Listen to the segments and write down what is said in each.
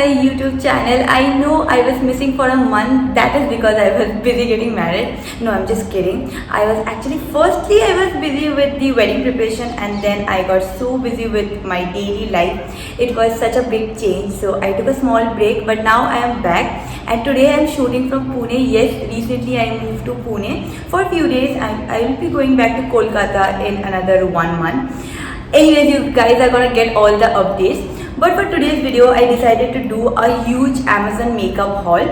my YouTube channel. I know I was missing for a month. That is because I was busy getting married. No, I'm just kidding. I was actually, firstly I was busy with the wedding preparation, and then I got so busy with my daily life. It was such a big change, so I took a small break, but now I am back and today I am shooting from Pune. Yes, recently I moved to Pune for a few days and I will be going back to Kolkata in another 1 month. Anyways, you guys are gonna get all the updates. But for today's video, I decided to do a huge Amazon makeup haul.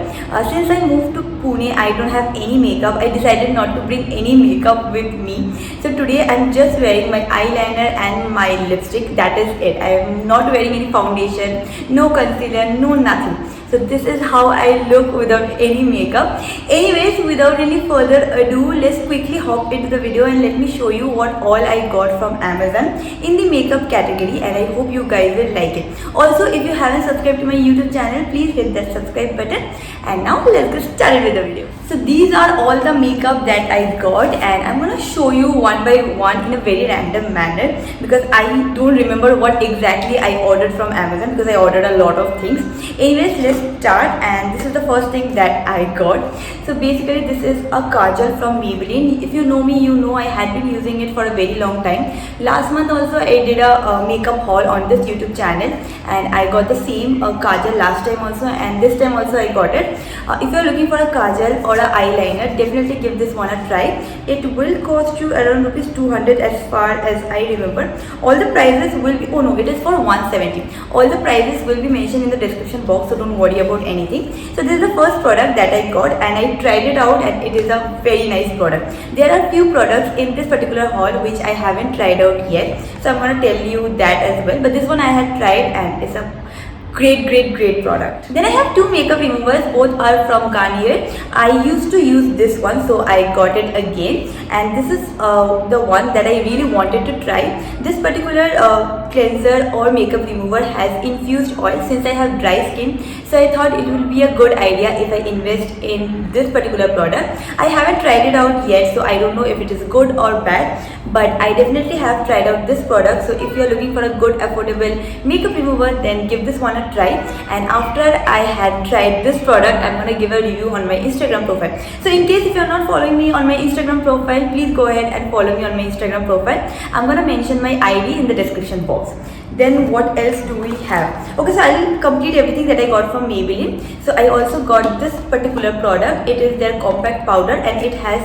Since I moved to Pune, I don't have any makeup. I decided not to bring any makeup with me. So today I'm just wearing my eyeliner and my lipstick. That is it. I am not wearing any foundation, no concealer, no nothing. So this is how I look without any makeup. Anyways, without any further ado, let's quickly hop into the video and let me show you what all I got from Amazon in the makeup category, and I hope you guys will like it. Also, if you haven't subscribed to my YouTube channel, please hit that subscribe button. And now let's get started with the video. So these are all the makeup that I got, and I'm gonna show you one by one in a very random manner because I don't remember what exactly I ordered from Amazon because I ordered a lot of things. Anyways, let's start, and this is the first thing that I got. So basically this is a kajal from Maybelline. If you know me, you know I had been using it for a very long time. Last month also I did a makeup haul on this YouTube channel, and I got the same kajal last time also, and this time also I got it. If you are looking for a kajal or a eyeliner, definitely give this one a try. It will cost you around ₹200 as far as I remember. All the prices will be, oh no, it is for 170. All the prices will be mentioned in the description box, so don't worry about anything. So this is the first product that I got, and I tried it out, and it is a very nice product. There are few products in this particular haul which I haven't tried out yet, so I'm going to tell you that as well. But this one I had tried, and it's a great product. Then I have two makeup removers. Both are from Garnier. I used to use this one, so I got it again, and this is the one that I really wanted to try. This particular cleanser or makeup remover has infused oil. Since I have dry skin, so I thought it will be a good idea if I invest in this particular product. I haven't tried it out yet, so I don't know if it is good or bad, but I definitely have tried out this product. So if you are looking for a good affordable makeup remover, then give this one a try. And after I had tried this product, I'm gonna give a review on my Instagram profile. So in case if you're not following me on my Instagram profile, please go ahead and follow me on my Instagram profile. I'm gonna mention my ID in the description box. Then what else do we have? Okay, so I'll complete everything that I got from Maybelline. So I also got this particular product. It is their compact powder, and it has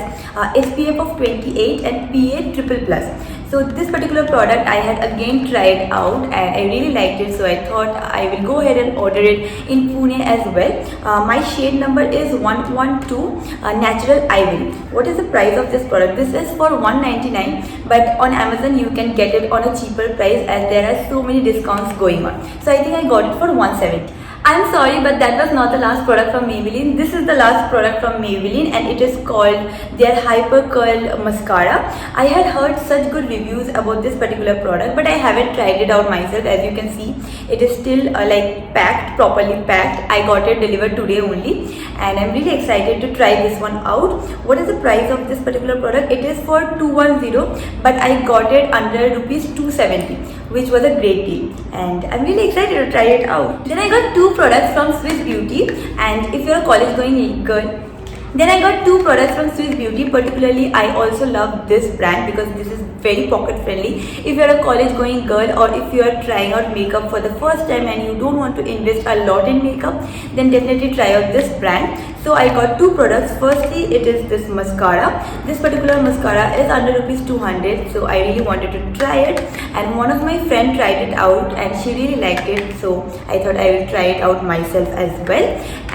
SPF of 28 and PA+++. So this particular product I had again tried out, and I really liked it, so I thought I will go ahead and order it in Pune as well. My shade number is 112 Natural Ivory. What is the price of this product? This is for 199, but on Amazon you can get it on a cheaper price as there are so many discounts going on. So I think I got it for 170. I'm sorry, but that was not the last product from Maybelline. This is the last product from Maybelline, and it is called their Hyper Curl Mascara. I had heard such good reviews about this particular product, but I haven't tried it out myself. As you can see, it is still like packed, properly packed. I got it delivered today only, and I'm really excited to try this one out. What is the price of this particular product? It is for 210, but I got it under ₹270, which was a great deal, and I'm really excited to try it out. Then I got two products from Swiss Beauty, and if you're a college going girl, then I got two products from Swiss Beauty. Particularly, I also love this brand because this is very pocket friendly. If you're a college going girl, or if you are trying out makeup for the first time and you don't want to invest a lot in makeup, then definitely try out this brand. So I got two products. Firstly, it is this mascara. This particular mascara is under ₹200, so I really wanted to try it, and one of my friends tried it out and she really liked it, so I thought I will try it out myself as well.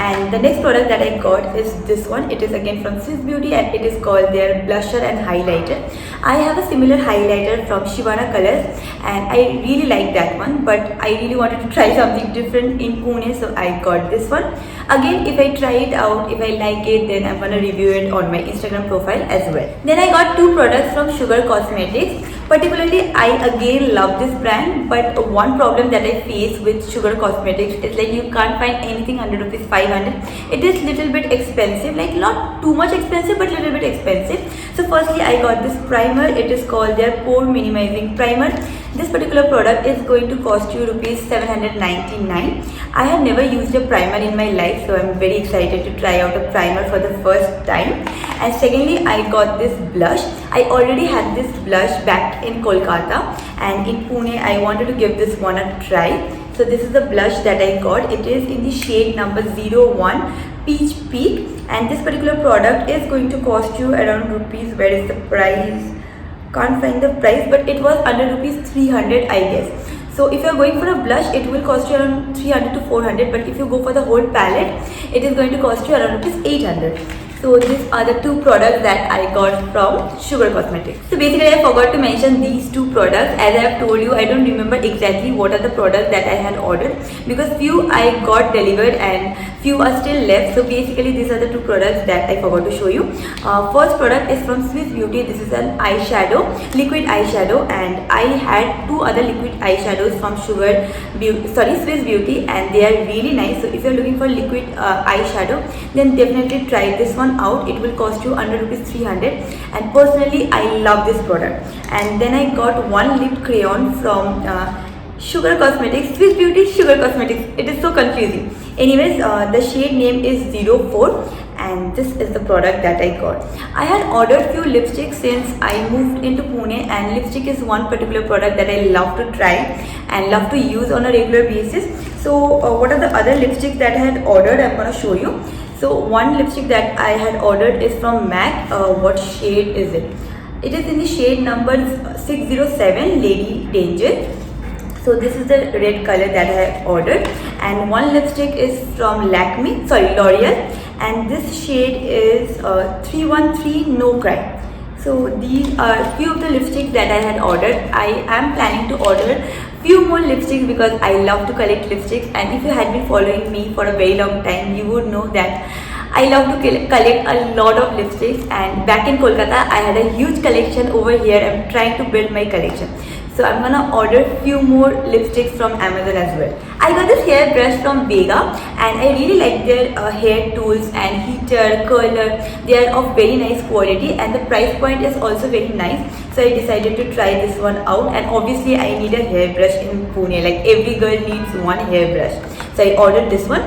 And the next product that I got is this one. It is again from Swiss Beauty, and it is called their blusher and highlighter. I have a similar highlighter from Shivana Colors, and I really like that one, but I really wanted to try something different in Pune, so I got this one. Again, if I try it out, if I like it, then I'm gonna review it on my Instagram profile as well. Then I got two products from Sugar Cosmetics. Particularly, I again love this brand, but one problem that I face with Sugar Cosmetics is like you can't find anything under rupees 500. It is little bit expensive, like not too much expensive, but little bit expensive. So firstly, I got this primer. It is called their Pore Minimizing Primer. This particular product is going to cost you rupees 799. I have never used a primer in my life, so I'm very excited to try out a primer for the first time. And secondly, I got this blush. I already had this blush back in Kolkata, and in Pune I wanted to give this one a try. So this is the blush that I got. It is in the shade number 01 Peach Peak, and this particular product is going to cost you around rupees, where is the price? Can't find the price, but it was under rupees 300, I guess. So if you are going for a blush, it will cost you around 300 to 400, but if you go for the whole palette, it is going to cost you around rupees 800. So these are the two products that I got from Sugar Cosmetics. So basically, I forgot to mention these two products. As I have told you, I don't remember exactly what are the products that I had ordered, because few I got delivered and few are still left. So basically, these are the two products that I forgot to show you. First product is from Swiss Beauty. This is an eyeshadow, liquid eyeshadow, and I had two other liquid eyeshadows from Swiss Beauty, and they are really nice. So if you are looking for liquid eyeshadow, then definitely try this one out. It will cost you under rupees 300, and personally I love this product. And then I got one lip crayon from Sugar Cosmetics, Swiss Beauty, Sugar Cosmetics. It is so confusing. Anyways, the shade name is 04, and this is the product that I got. I had ordered few lipsticks since I moved into Pune, and lipstick is one particular product that I love to try and love to use on a regular basis. So what are the other lipsticks that I had ordered? I'm gonna show you. So one lipstick that I had ordered is from MAC. What shade is it? It is in the shade number 607, Lady Danger. So this is the red color that I have ordered. And one lipstick is from L'Oreal, and this shade is 313 No Cry. So these are few of the lipsticks that I had ordered. I am planning to order few more lipsticks because I love to collect lipsticks, and if you had been following me for a very long time, you would know that I love to collect a lot of lipsticks. And back in Kolkata, I had a huge collection. Over here I'm trying to build my collection. So I'm gonna order few more lipsticks from Amazon as well. I got this hair brush from Vega, and I really like their hair tools and heater, curler. They are of very nice quality, and the price point is also very nice. So I decided to try this one out, and obviously I need a hair brush in Pune. Like every girl needs one hair brush. So I ordered this one.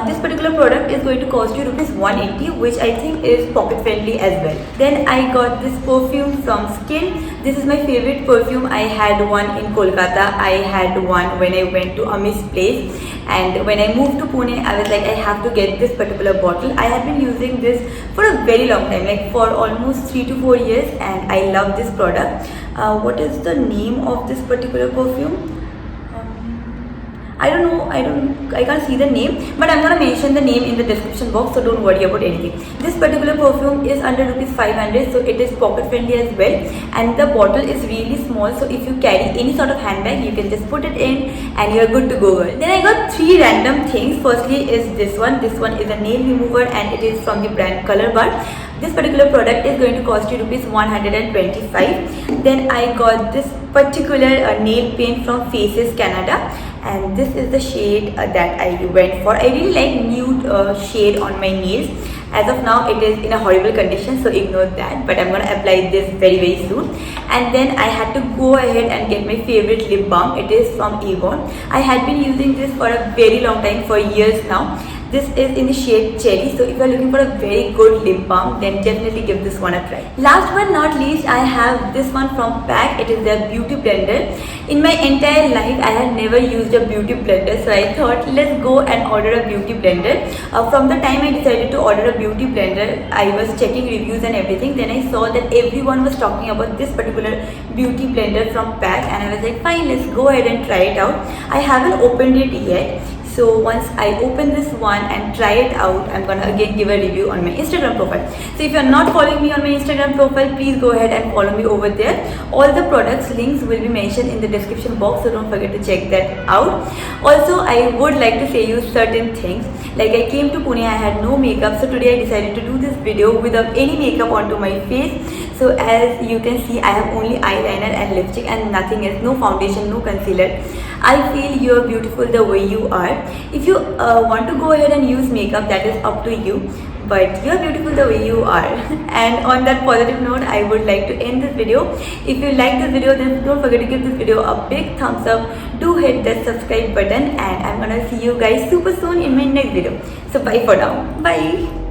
This particular product is going to cost you rupees 180, which I think is pocket friendly as well. Then I got this perfume from Skin. This is my favorite perfume. I had one in Kolkata. I had one when I went to Amit's place, and when I moved to Pune, I was like, I have to get this particular bottle. I have been using this for a very long time, like for almost 3 to 4 years, and I love this product. What is the name of this particular perfume? I don't know, I can't see the name, but I'm gonna mention the name in the description box, so don't worry about anything. This particular perfume is under rupees 500, so it is pocket friendly as well, and the bottle is really small, so if you carry any sort of handbag, you can just put it in and you're good to go, girl. Then I got 3 random things. Firstly is this one. This one is a nail remover, and it is from the brand Color Bar. This particular product is going to cost you rupees 125. Then I got this particular nail paint from Faces Canada, and this is the shade that I went for. I really like nude shade on my nails. As of now, it is in a horrible condition, so ignore that, but I'm gonna apply this very soon. And then I had to go ahead and get my favorite lip balm. It is from Avon. I had been using this for a very long time, for years now. This is in the shade Cherry, so if you are looking for a very good lip balm, then definitely give this one a try. Last but not least, I have this one from PAC. It is their beauty blender. In my entire life, I had never used a beauty blender, so I thought, let's go and order a beauty blender. From the time I decided to order a beauty blender, I was checking reviews and everything. Then I saw that everyone was talking about this particular beauty blender from PAC, and I was like, fine, let's go ahead and try it out. I haven't opened it yet. So once I open this one and try it out, I'm gonna again give a review on my Instagram profile. So if you're not following me on my Instagram profile, please go ahead and follow me over there. All the products links will be mentioned in the description box, so don't forget to check that out. Also, I would like to say you certain things. Like, I came to Pune, I had no makeup, so today I decided to do this video without any makeup onto my face. So as you can see, I have only eyeliner and lipstick and nothing else, no foundation, no concealer. I feel you are beautiful the way you are. If you want to go ahead and use makeup, that is up to you, but you are beautiful the way you are. And on that positive note, I would like to end this video. If you like this video, then don't forget to give this video a big thumbs up. Do hit that subscribe button, and I'm gonna see you guys super soon in my next video. So bye for now. Bye.